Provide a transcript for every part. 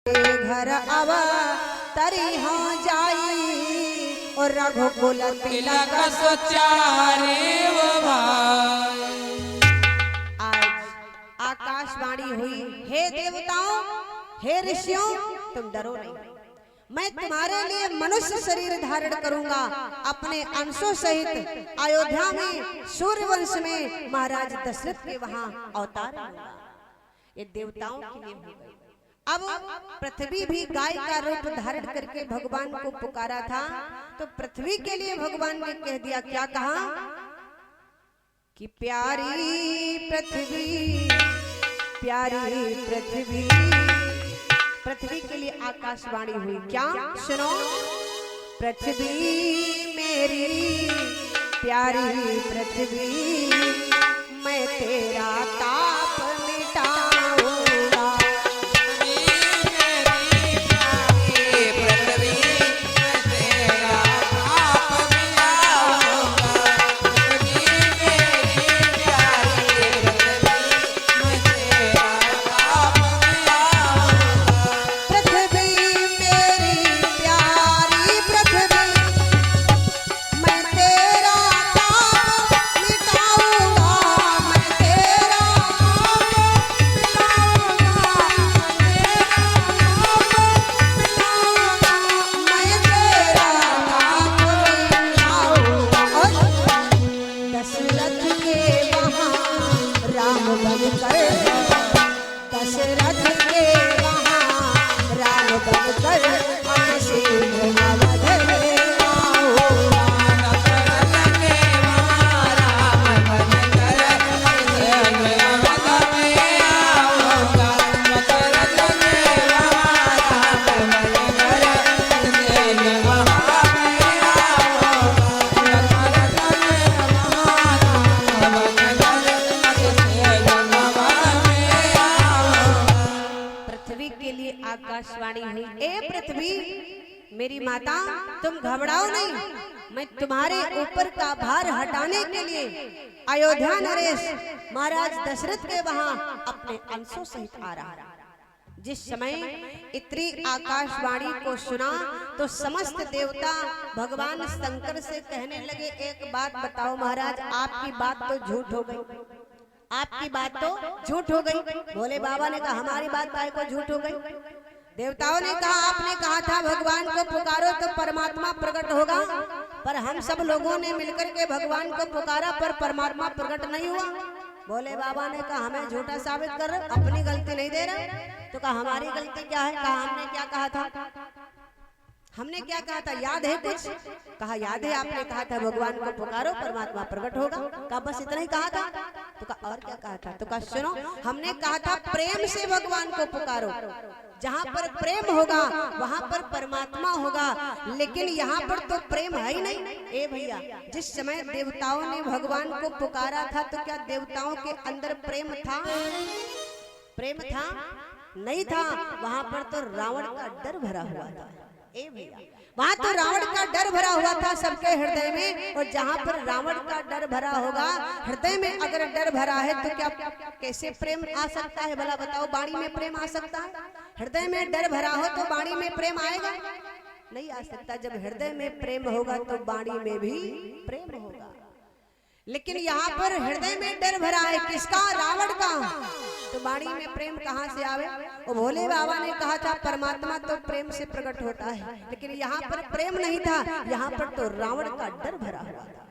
घर अब तरी हो जाई और रघुकुल तिलक सोचारे वो भाई। आज आकाशवाणी हुई, हे देवताओं, हे ऋषियों, तुम डरो नहीं, मैं तुम्हारे लिए मनुष्य शरीर धारण करूंगा, अपने अंशों सहित अयोध्या में सूर्यवंश में महाराज दशरथ के वहां अवतार लूंगा। ये देवताओं के लिए हो गई। अब पृथ्वी भी गाय का रूप धारण करके भगवान को पुकारा था, तो पृथ्वी के लिए भगवान ने कह दिया, क्या कहा कि प्यारी पृथ्वी, प्यारी पृथ्वी। पृथ्वी के लिए आकाशवाणी हुई, क्या सुनो, पृथ्वी मेरी प्यारी पृथ्वी, मैं तेरा ताप मिटाऊंगा। आकाशवाणी हुई, ए पृथ्वी मेरी माता, तुम घबराओ नहीं, मैं तुम्हारे ऊपर का भार हटाने के लिए अयोध्या नरेश महाराज दशरथ के वहां अपने अंशों सहित आ रहा। जिस समय इतनी आकाशवाणी को सुना तो समस्त देवता भगवान शंकर से कहने लगे, एक बात बताओ महाराज, आपकी बात तो झूठ हो गई, आपकी बात तो झूठ हो गई। भोले बाबा ने कहा, हमारी बात काय को झूठ हो गई? देवताओं ने कहा, आपने कहा था भगवान को पुकारो तो परमात्मा प्रकट होगा, पर हम सब लोगों ने मिलकर के भगवान को पुकारा पर परमात्मा प्रकट नहीं हुआ। भोले बाबा ने कहा, हमें झूठा साबित कर रहे, अपनी गलती नहीं दे रहे। तो कहा, हमारी गलती क्या है? कहा, हमने क्या कहा था, हमने क्या कहा था, याद है कुछ? कहा, याद है, आपने कहा था भगवान को पुकारो परमात्मा प्रकट होगा। कहा, बस इतना ही कहा था? तो कहा, और क्या कहा था? तो कहा, सुनो, हमने कहा था प्रेम से भगवान को पुकारो, जहाँ पर प्रेम होगा वहाँ पर परमात्मा होगा, लेकिन यहाँ पर तो प्रेम है ही नहीं। ए भैया, जिस समय देवताओं ने भगवान को पुकारा था तो क्या देवताओं के अंदर प्रेम था? प्रेम था? नहीं था। वहाँ पर तो रावण का डर भरा हुआ था। ए भैया, वहाँ तो रावण का डर भरा हुआ था सबके हृदय में, और जहाँ पर रावण का डर भरा होगा हृदय में, अगर डर भरा है तो क्या कैसे प्रेम आ सकता है? भला बताओ, वाणी में प्रेम आ सकता है? हृदय में डर भरा हो तो वाणी में प्रेम आएगा? नहीं आ सकता। जब हृदय में प्रेम होगा तो वाणी में भी प्रेम होगा। लेकिन यहाँ पर हृदय में डर भरा है, किसका? रावण का। तो वाणी में प्रेम कहाँ से आवे? और भोले बाबा ने कहा था परमात्मा तो प्रेम से प्रकट होता है, लेकिन यहाँ पर प्रेम नहीं था, यहाँ पर तो रावण का डर भरा हुआ था।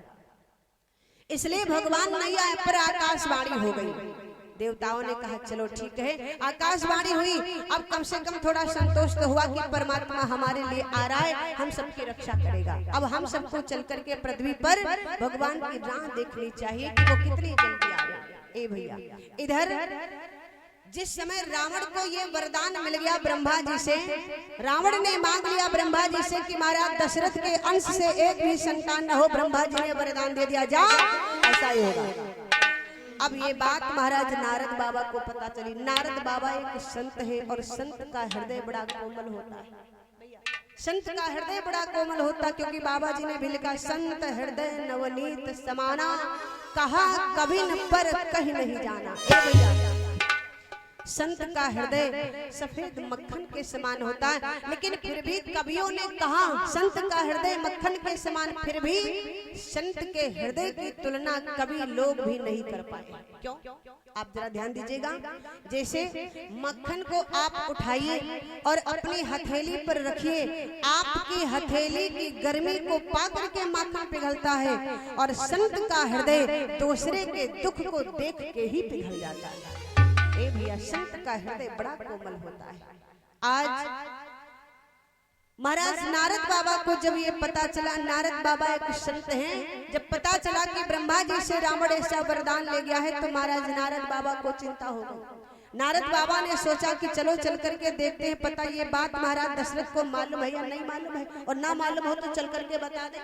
इसलिए भगवान नहीं आए, पर आकाशवाणी हो गई। देवताओं ने कहा, चलो ठीक है, आकाशवाणी हुई, अब कम से कम थोड़ा संतोष तो हुआ कि परमात्मा हमारे लिए आ रहा है, हम सबकी रक्षा करेगा। अब हम सबको चल करके पृथ्वी पर भगवान की राह देखनी चाहिए कि वो कितनी जल्दी आ रहे। ए भैया, इधर जिस समय रावण को ये वरदान मिल गया ब्रह्मा जी से, रावण ने मांग लिया ब्रह्मा जी से कि महाराज दशरथ के अंश से एक भी संतान न हो। ब्रह्मा जी ने वरदान दे दिया, जा ऐसा ही होगा। अब ये बात महाराज नारद बाबा को पता चली। नारद बाबा एक संत है, और संत का हृदय बड़ा कोमल होता है। संत का हृदय बड़ा कोमल होता, क्योंकि बाबा जी ने भी लिखा, संत हृदय नवनीत समाना, कहा कभी न पर कहीं नहीं जाना। ए भैया, संत का हृदय सफेद मक्खन के समान होता है, लेकिन फिर भी कवियों ने कहा संत का हृदय मक्खन के समान, फिर भी संत के हृदय की तुलना कवि लोग भी नहीं कर पाए। क्यों? आप जरा ध्यान दीजिएगा। जैसे मक्खन को आप उठाइए और अपनी हथेली पर रखिए, आपकी हथेली की गर्मी को पाकर के माखन पिघलता है, और संत का हृदय दूसरे के दुख को देख के ही पिघल जाता है। ए भैया, संत का हृदय बड़ा कोमल होता है। आज महाराज नारद बाबा को जब ये पता चला, नारद बाबा एक संत हैं, जब पता चला कि ब्रह्मा जी से रावण ऐसा वरदान ले गया है, तो महाराज नारद बाबा को चिंता हो गई। नारद बाबा ने सोचा कि चलो चल करके देखते हैं, पता ये बात महाराज दशरथ को मालूम है या नहीं मालूम है, और ना मालूम हो तो चल करके बता दे।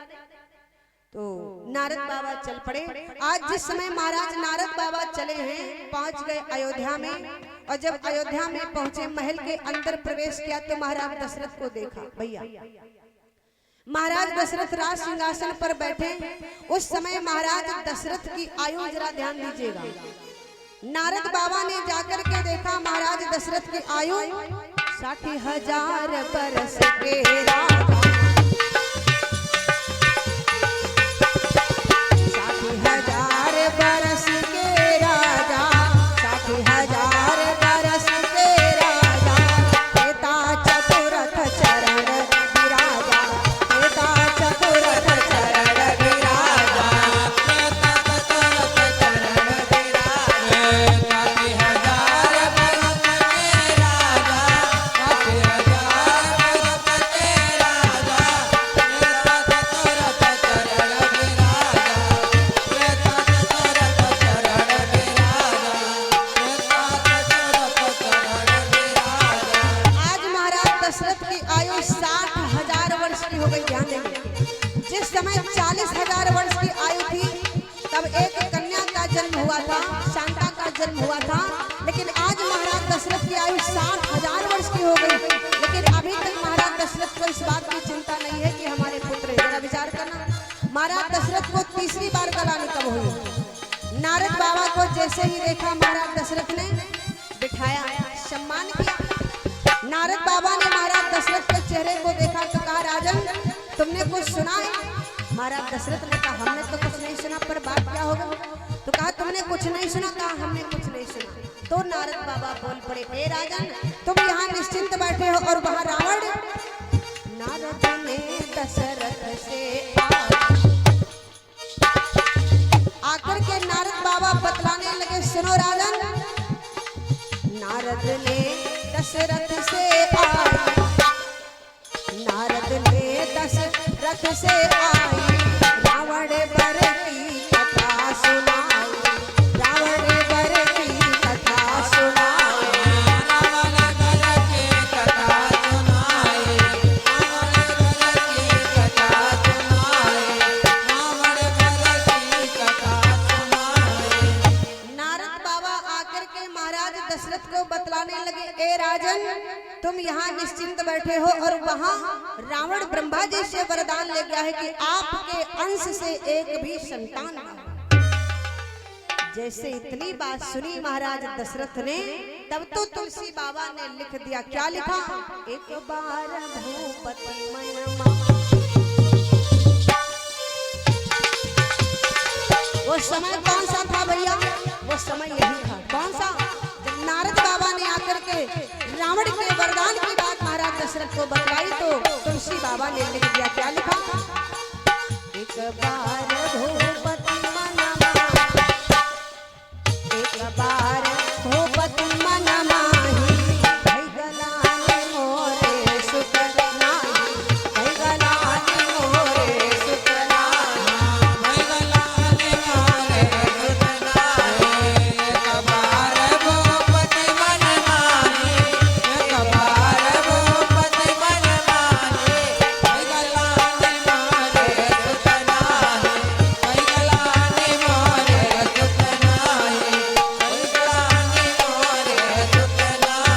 तो नारद बाबा चल पड़े। आज जिस समय महाराज नारद बाबा चले हैं, पहुंच गए अयोध्या में, और जब अयोध्या में पहुंचे, महल के अंदर प्रवेश किया, तो महाराज दशरथ को देखा। भैया, महाराज दशरथ राज सिंहासन पर बैठे। उस समय महाराज दशरथ की आयु जरा ध्यान दीजिएगा। नारद बाबा ने जाकर के देखा, महाराज दशरथ की आयु 60,000 बरस के राजा, 60,000 बरस के राजा, 60,000 बरस के राजा, पिता चतुरथ चरण विराजा, पिता चतुरथ चरण विराजा, पिता चतुरथ चरण विराजा, 60,000 बरस के राजा, 60,000 बरस के राजा, पिता चतुरथ चरण विराजा, पिता चतुरथ चरण विराजा, पिता चतुरथ चरण विराजा। आज महाराज दशरथ की आयु 60,000 वर्ष की हो गई। ध्यान देंगे, जिस समय 40,000 वर्ष की आयु थी, तब एक कन्या का जन्म हुआ था, शांता का जन्म हुआ था, लेकिन आज महाराज दशरथ की आयु 60,000 वर्ष की हो गई, लेकिन अभी तक महाराज दशरथ को इस बात की चिंता नहीं है कि हमारे पुत्र हैं। जरा विचार करना, महाराज दशरथ को तीसरी बार गलानी कब हुई? नारद बाबा को जैसे ही देखा, महाराज दशरथ ने बिठाया, सम्मान किया। नारद बाबा ने महाराज दशरथ के चेहरे को देखा तो कहा, राजन तुमने कुछ सुना है? महाराज दशरथ ने कहा, हमने तो कुछ नहीं सुना, पर बात क्या होगा? तो कहा, तुमने कुछ नहीं सुना? कहा, हमने कुछ नहीं सुना। तो नारद बाबा बोल पड़े, हे राजन, तुम यहाँ निश्चिंत बैठे हो और वहाँ रावण। नारद ने दशरथ से आकर के नारद बाबा बतलाने लगे, सुनो राजन, नारद ने दशरथ से आई, नारद ने दशरथ से आई, रावण बर की कथा सुनाई, रावण बर की कथा सुनाई, रावण बर की कथा सुनाई, रावण बर की कथा सुनाई, रावण बर की कथा सुनाई। नारद बाबा आकर के महाराज दशरथ को बतलाने लगे, ए राजन, तुम यहाँ निश्चिंत बैठे हो और वहाँ रावण ब्रह्मा जी से वरदान ले गया है कि आपके अंश से एक भी संतान ना हो। जैसे इतनी बात सुनी महाराज दशरथ ने, तब तो तुलसी बाबा ने लिख दिया। क्या लिखा? एक बार भूपति मन। वो समय कौन सा था भैया? वो समय यही था। कौन सा? जब नारद बाबा ने आकर के रावण के वरदान की बात महाराज दशरथ को बताई, तो तुलसी बाबा ने लिख दिया। क्या लिखा? एक बार भूपति मन माही, एक बार भूपति मन माही, भई गलाने मोरे सुख नाही, भई गलाने मोरे सुख नाही, भई गलाने मोरे सुख नाही। एक बार भूपति मन माही, एक बार भूपति मन माही, भई गलाने मोरे सुख नाही, भई गलाने मोरे सुख नाही, भई गलाने मोरे सुख नाही।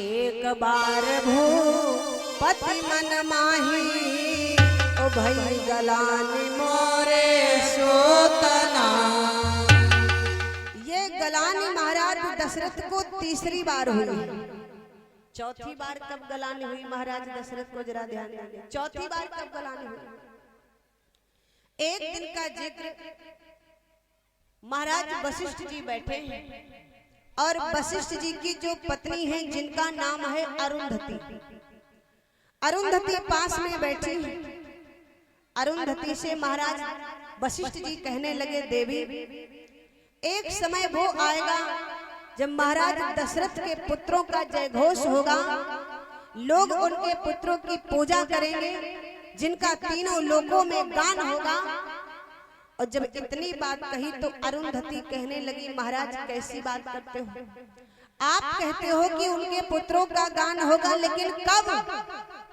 एक बार भूपति मन माही, ओ भई गलाने मोरे सुख नाही। ये गलानी महाराज दशरथ को तीसरी बार हुई। चौथी बार कब गलानी हुई महाराज दशरथ को जरा ध्यान दीजिए। चौथी बार कब गलानी हुई? एक दिन का जिक्र, महाराज वशिष्ठ जी बैठे हैं और वशिष्ठ जी की जो पत्नी है जिनका नाम है अरुंधति, अरुंधति पास में बैठी है। अरुंधति से महाराज वशिष्ठ जी कहने लगे, देवी एक समय वो आएगा जब महाराज दशरथ के पुत्रों का जय घोष होगा, लोग उनके पुत्रों की पूजा करेंगे, जिनका तीनों लोकों में गान होगा। और जब इतनी बात कही तो अरुंधति कहने लगी, महाराज कैसी बात करते हो? आप कहते हो कि उनके पुत्रों का गान होगा, लेकिन कब?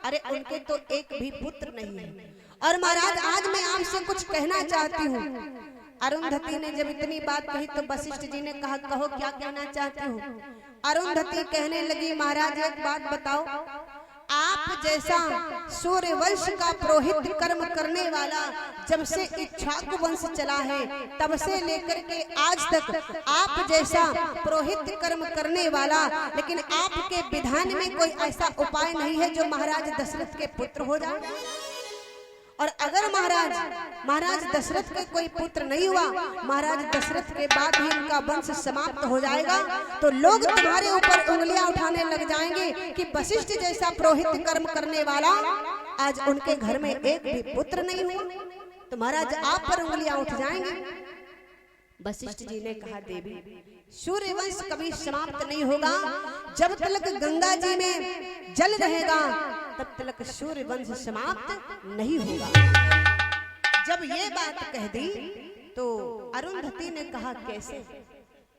अरे उनके तो एक भी पुत्र नहीं है। और महाराज आज मैं आपसे कुछ कहना चाहती हूँ। अरुंधति ने जब इतनी बात कही तो वशिष्ठ जी ने कहा, कहो क्या कहना चाहते हो? अरुंधति कहने लगी, महाराज एक बात बताओ, आप जैसा सूर्यवंश का पुरोहित कर्म करने वाला जब से इक्ष्वाकु वंश चला है तब से लेकर के आज तक आप जैसा पुरोहित कर्म करने वाला, लेकिन आपके विधान में कोई ऐसा उपाय नहीं है जो महाराज दशरथ के पुत्र हो जाए। और अगर महाराज दशरथ के कोई पुत्र नहीं हुआ, महाराज दशरथ के बाद ही उनका वंश समाप्त हो जाएगा, तो लोग तुम्हारे ऊपर उंगलियां उठाने लग जाएंगे कि वशिष्ठ जैसा पुरोहित कर्म करने वाला आज उनके घर में एक भी पुत्र नहीं हुआ, तो महाराज आप पर उंगलियां उठ जाएंगे। वशिष्ठ जी ने कहा, देवी सूर्यवंश कभी समाप्त नहीं होगा। जब तक गंगा जी में जल रहेगा तब तक सूर्यवंश समाप्त नहीं होगा। जब ये बात कह दी तो अरुंधति ने कहा, कैसे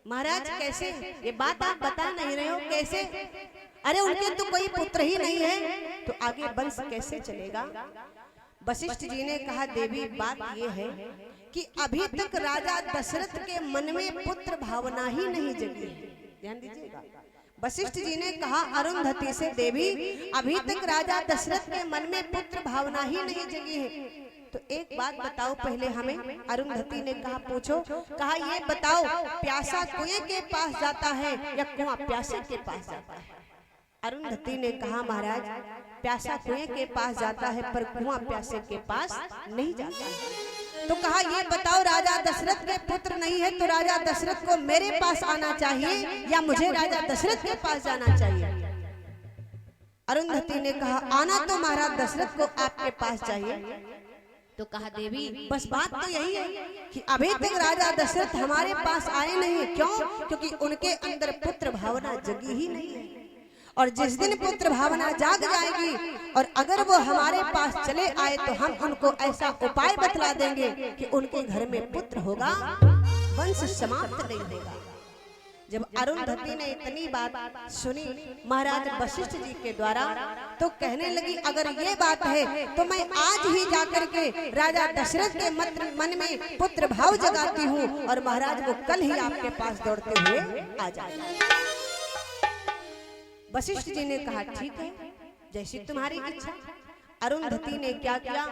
महाराज कैसे? ये बात आप बता नहीं रहे हो, कैसे? अरे उनके तो कोई पुत्र ही नहीं है, तो आगे वंश कैसे चलेगा? वशिष्ठ जी ने कहा, देवी बात ये है कि अभी तक राजा दशरथ के मन में पुत्र भावना ही नहीं जगी है। ध्यान दीजिएगा। वशिष्ठ जी ने कहा अरुंधति से, देवी अभी तक राजा दशरथ के मन में पुत्र भावना ही नहीं जगी है, तो एक बात बताओ पहले हमें। अरुंधति ने कहा, पूछो। कहा, ये बताओ प्यासा कुएं के पास जाता है या कुआं प्यासे के पास जाता है? अरुंधति ने कहा, महाराज प्यासा कुएं के पास जाता है पर कुआं प्यासे के पास नहीं जाता है। तो कहा, ये बताओ राजा दशरथ के पुत्र नहीं है तो राजा दशरथ को मेरे पास आना चाहिए या मुझे राजा दशरथ के पास जाना चाहिए? अरुंधति ने कहा, आना तो महाराज दशरथ को आपके पास चाहिए। तो कहा, देवी बस बात तो यही है कि अभी तक राजा दशरथ हमारे पास आए नहीं है। क्यों? क्योंकि उनके अंदर पुत्र भावना जगी ही नहीं है। और जिस दिन पुत्र भावना जाग जाएगी और अगर वो हमारे पास चले आए तो हम उनको ऐसा उपाय बतला देंगे कि उनके घर में पुत्र होगा, वंश समाप्त नहीं होगा। जब अरुंधति ने इतनी बात सुनी महाराज वशिष्ठ जी के द्वारा, तो कहने लगी, अगर ये बात है तो मैं आज ही जाकर के राजा दशरथ के मन में पुत्र भाव जगाती हूँ और महाराज वो कल ही आपके पास दौड़ते हुए आ जाएगा। वशिष्ठ जी ने कहा, ठीक है, जैसी तुम्हारी इच्छा। अरुंधति ने क्या किया,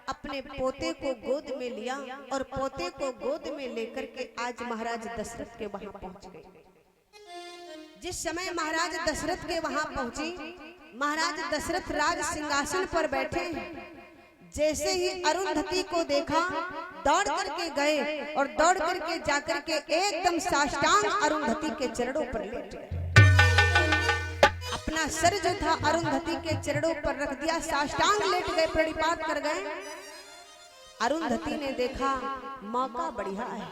अपने पोते को गोद में लिया और पोते को गोद में लेकर के आज महाराज दशरथ के वहां पहुंच गए। जिस समय महाराज दशरथ के वहां पहुंची, महाराज दशरथ राज सिंहासन पर बैठे। जैसे ही अरुंधति को देखा, दौड़ करके गए और दौड़ करके जाकर के एकदम साष्टांग अरुंधति के चरणों पर लेट गए। अपना सर जो था अरुंधति के चरणों पर रख दिया, साष्टांग लेट गए, प्रणिपात कर गए। अरुंधति ने देखा मौका बढ़िया है,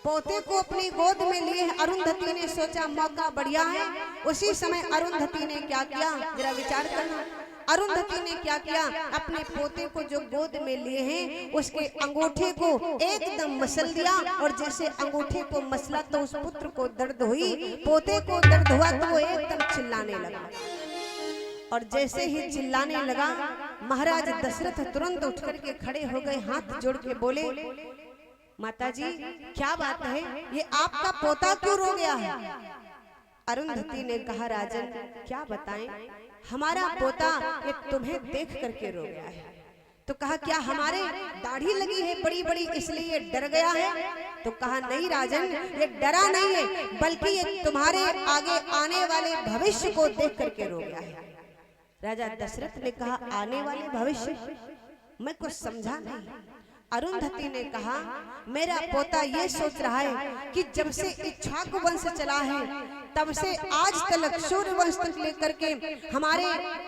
पोते को अपनी गोद में लिए। अरुंधति ने सोचा मौका बढ़िया है। उसी समय अरुंधति ने क्या किया, जरा विचार करना। अरुंधति ने क्या किया, अपने पोते को जो गोद में लिए हैं उसके अंगूठे को एकदम मसल दिया और जैसे अंगूठे को मसला तो उस पुत्र को दर्द हुई, पोते को दर्द हुआ तो वो एकदम चिल्लाने लगा। और जैसे ही चिल्लाने लगा, महाराज दशरथ तुरंत उठ करके खड़े हो गए, हाथ जोड़ के बोले, माताजी क्या बात है, ये आपका पोता क्यों रो गया है? अरुंधति ने कहा, राजन क्या बताएं, हमारा पोता ये तुम्हें देख करके रो गया है। तो कहा क्या हमारे दाढ़ी लगी है बड़ी बड़ी इसलिए ये डर गया है? तो कहा नहीं राजन, ये डरा नहीं है, बल्कि ये तुम्हारे आगे आने वाले भविष्य को देख करके रो गया है। राजा दशरथ ने कहा आने वाले भविष्य? मैं कुछ समझा नहीं। अरुंधति ने कहा मेरा पोता ये सोच रहा है कि जब से इक्ष्वाकु वंश चला है तब से आज तक सूर्य वंश तक लेकर के हमारे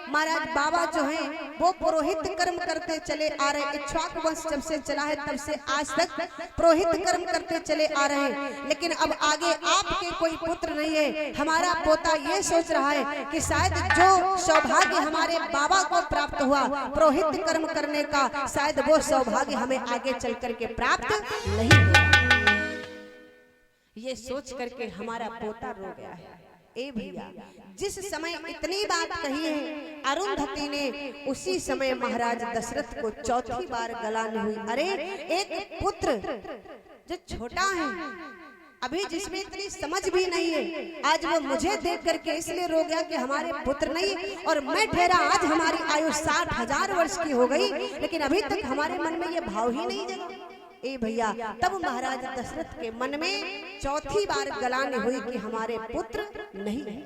महाराज बाबा जो हैं वो पुरोहित कर्म करते चले आ रहे। इक्ष्वाकु वंश जब से चला है तब से आज तक पुरोहित कर्म करते चले आ रहे हैं, लेकिन अब आगे आपके कोई पुत्र नहीं है। हमारा पोता ये सोच रहा है कि शायद जो सौभाग्य हमारे बाबा को प्राप्त हुआ पुरोहित कर्म करने का, शायद वो सौभाग्य हमें आगे चल करके प्राप्त नहीं होगा। ये सोच करके हमारा पोता रो गया है। ए भैया, जिस समय इतनी बात कही है अरुंधति ने, उसी समय महाराज दशरथ को चौथी बार गलानी हुई। अरे एक पुत्र जो छोटा है, अभी जिसमें इतनी समझ भी नहीं है, आज वो मुझे देख करके इसलिए रो गया कि हमारे पुत्र नहीं, और मैं ठहरा आज हमारी आयु 60,000 वर्ष की हो गई, लेकिन अभी तक हमारे मन में ये भाव ही नहीं जगा। ए भैया, तब महाराज दशरथ के मन में चौथी बार गलानी हुई कि हमारे पुत्र नहीं है।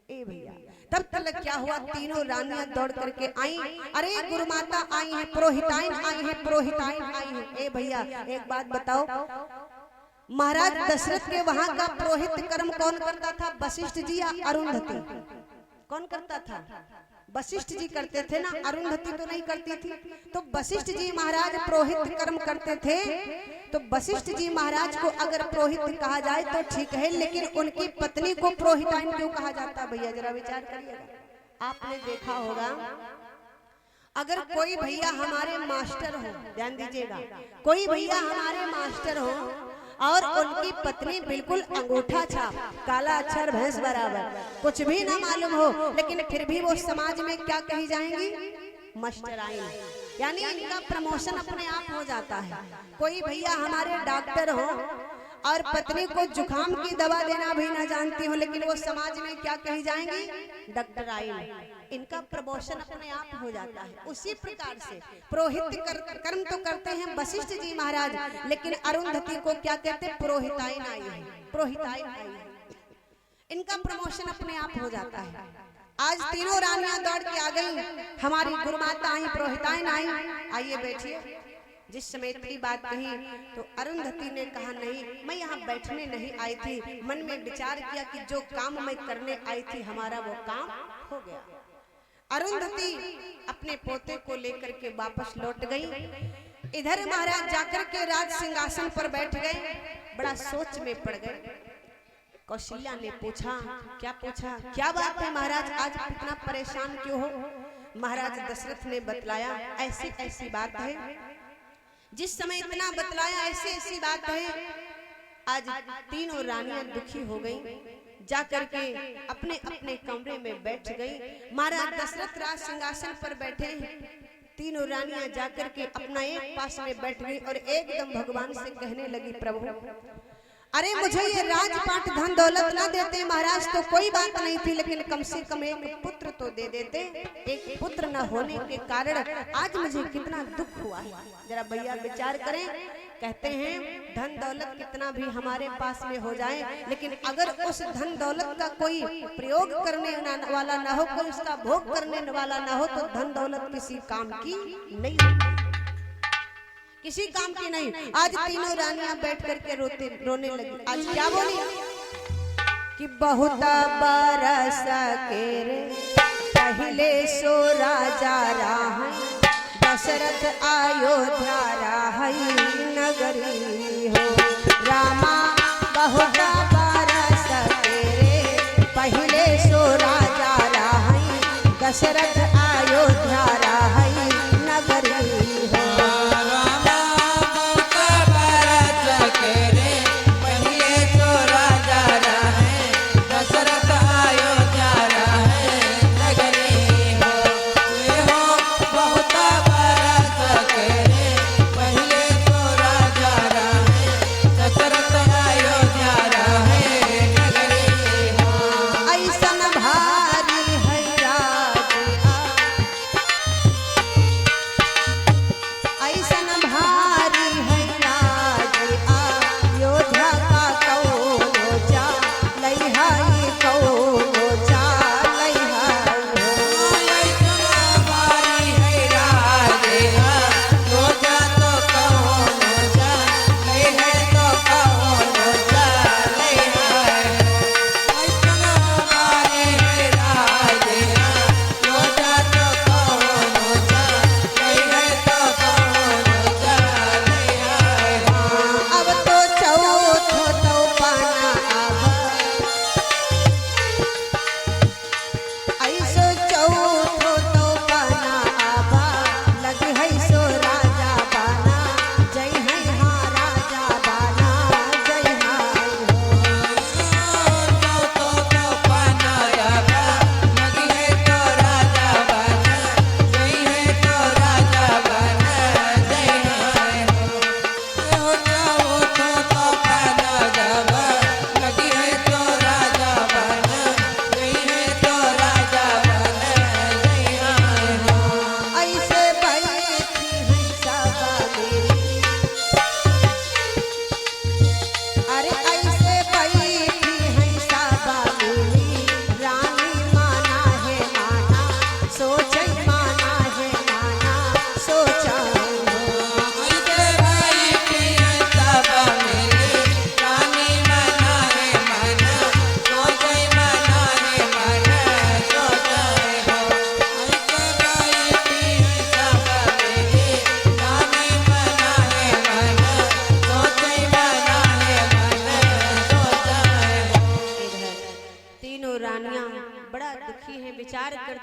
ए भैया, तब तक क्या हुआ, तीनों रानियां दौड़ करके आई। अरे गुरु माता आई है, पुरोहिताइन आई है, पुरोहिताइन आई है। ए भैया, एक बात बताओ, महाराज दशरथ के वहां का पुरोहित कर्म कौन करता था, वशिष्ठ जी या अरुंधति? कौन करता था? वशिष्ठ जी करते थे ना, अरुंधति तो नहीं करती थी। तो वशिष्ठ जी महाराज पुरोहित कर्म करते थे, तो वशिष्ठ जी महाराज को अगर पुरोहित कहा जाए तो ठीक है, लेकिन उनकी पत्नी को पुरोहिताइन क्यों कहा जाता? भैया जरा विचार करिएगा। आपने देखा होगा, अगर कोई भैया हमारे मास्टर हो, ध्यान दीजिएगा, कोई भैया हमारे मास्टर हो और उनकी पत्नी बिल्कुल अंगूठा छाप, काला अक्षर भैंस बराबर, कुछ भी ना मालूम हो, लेकिन फिर भी वो समाज में क्या कही जाएंगी? मास्टराइन। यानी इनका प्रमोशन अपने आप हो जाता है। कोई भैया हमारे डॉक्टर हो और पत्नी को जुकाम की दवा देना भी ना जानती हो, लेकिन वो समाज में क्या कही जाएंगी? डॉक्टराइन। इनका प्रमोशन अपने आप हो जाता है। उसी प्रकार से पुरोहित कर्म तो करते हैं वशिष्ठ जी महाराज, लेकिन अरुंधति को क्या कहते हैं? पुरोहिताइन आई है, पुरोहिताइन आई है। इनका प्रमोशन अपने आप हो जाता है। आज तीनों रानियां दौड़ के आ गई, हमारी गुरुमाता आई, पुरोहिताइन आई। आइए बैठिए। जिस समय इतनी बात कही तो अरुंधति ने कहा नहीं, मैं यहाँ बैठने नहीं आई थी, मन में विचार किया कि जो काम मैं करने आई थी हमारा वो काम हो गया। अरुंधति अपने पोते को लेकर के वापस लौट गई। इधर महाराज जाकर के राज सिंहासन पर बैठ गए, बड़ा सोच में पड़ गए। कौशल्या ने पूछा, क्या पूछा? क्या बात है महाराज, आज इतना परेशान क्यों हो? महाराज दशरथ ने बतलाया, ऐसी ऐसी बात है। जिस समय इतना बतलाया, ऐसी ऐसी बात है, आज तीनों रानियां दुखी हो गई, जाकर के अपने अपने कमरे में बैठ गई। महाराज दशरथ राज सिंहासन पर बैठे हैं, तीनों रानियां जाकर के अपना एक पास में बैठ गई और एकदम भगवान से कहने लगी, प्रभु अरे मुझे ये राजपाट धन दौलत न देते महाराज तो कोई बात नहीं थी, लेकिन कम से कम एक पुत्र तो दे देते। एक पुत्र न होने के कारण आज मुझे कितना दुख हुआ है। जरा भैया विचार करें। कहते हैं धन दौलत कितना भी हमारे पास में हो जाए, लेकिन अगर उस धन दौलत का कोई प्रयोग करने वाला ना हो, कोई उसका भोग करने वाला ना हो, तो धन दौलत किसी काम की नहीं, किसी काम की नहीं। आज तीनों रानियां बैठ करके रोने लगी। आज क्या बोली कि बहुत बरस के रे पहले सो राजा राह, दशरथ अयोध्या राही नगरी हो। रामा बहुत बरस के रे पहले सो राजा राही, दशरथ अयोध्या राही नगरी हो। ऐसन भारी है राज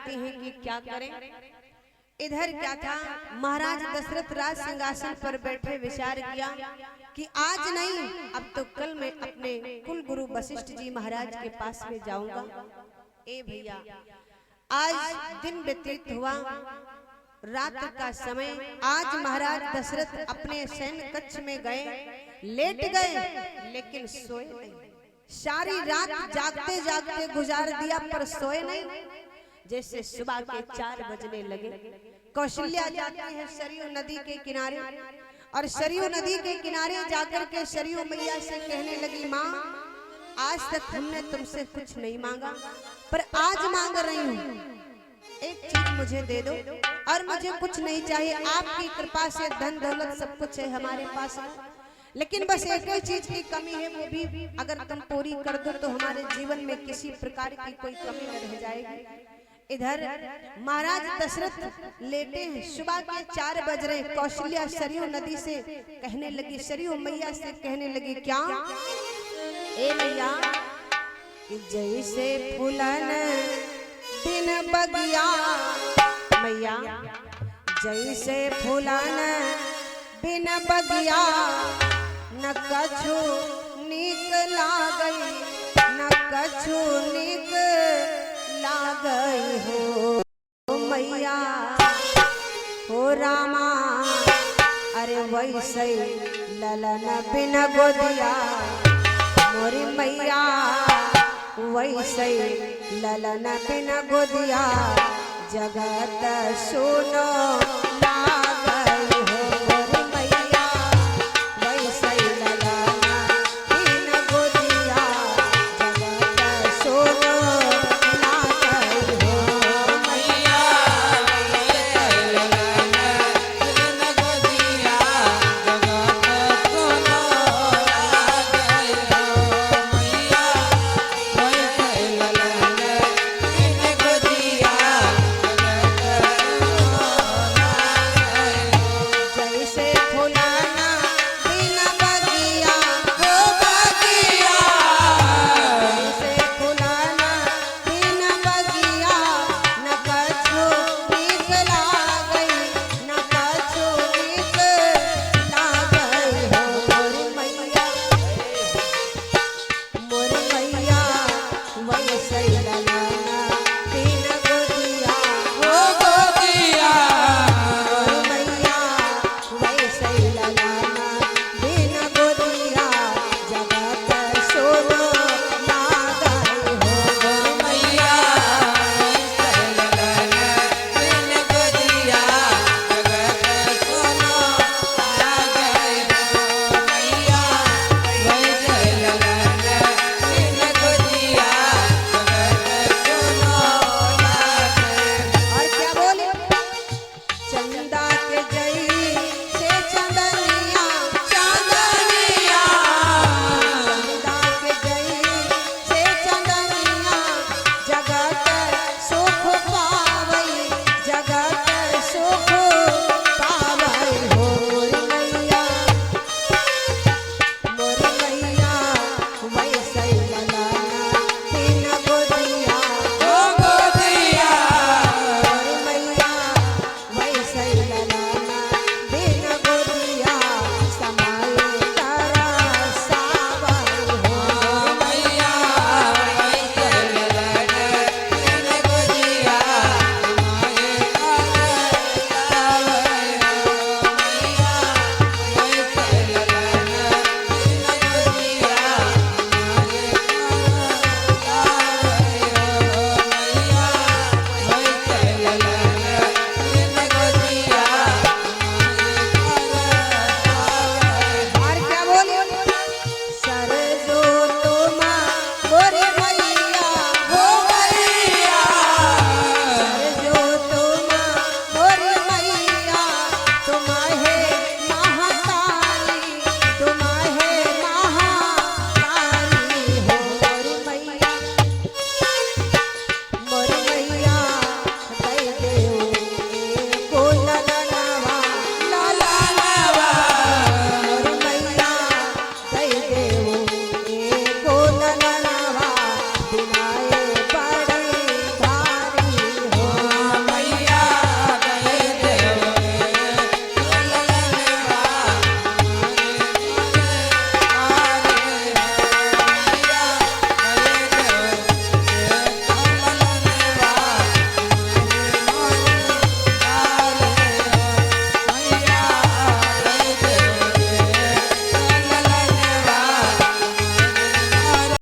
करती हैं कि क्या करें। इधर क्या था, महाराज दशरथ राज सिंहासन पर बैठे विचार किया कि आज नहीं अब तो कल मैं अपने कुल गुरु वशिष्ठ जी महाराज के पास में जाऊंगा। ए भैया, आज दिन व्यतीत हुआ, रात का समय। आज महाराज दशरथ अपने सैन्य कक्ष में गए, लेट गए लेकिन सोए नहीं। सारी रात जागते जागते गुजार दिया पर सोए नहीं। जैसे सुबह के 4 बजने लगे, कौशल्या जाती है सरयू नदी के किनारे, और सरयू नदी के किनारे जाकर के सरयू मैया से कहने लगी, माँ आज तक हमने तुमसे कुछ नहीं मांगा, पर आज मांग रही हूँ, एक चीज मुझे दे दो, और मुझे कुछ नहीं चाहिए। आपकी कृपा से धन दौलत सब कुछ है हमारे पास, लेकिन बस एक ही चीज की कमी है, वो भी अगर तुम पूरी कर दो तो हमारे जीवन में किसी प्रकार की कोई कमी न रह जाएगी। इधर महाराज दशरथ लेटे हैं, सुबह के 4 बज रहे। कौशल्या सरयू नदी से कहने लगी, सरयू मैया से कहने लगी, क्या ए मैया, जैसे फूलन बिन बगिया, मैया जैसे फूलन बिन बगिया, न कछु नीक लागई, न कछु नीक लागई हो मैया हो रामा। अरे वैसे ललन बिन गोदिया मोरी मैया, वैसे ललन बिन गोदिया, जगत सुनो ना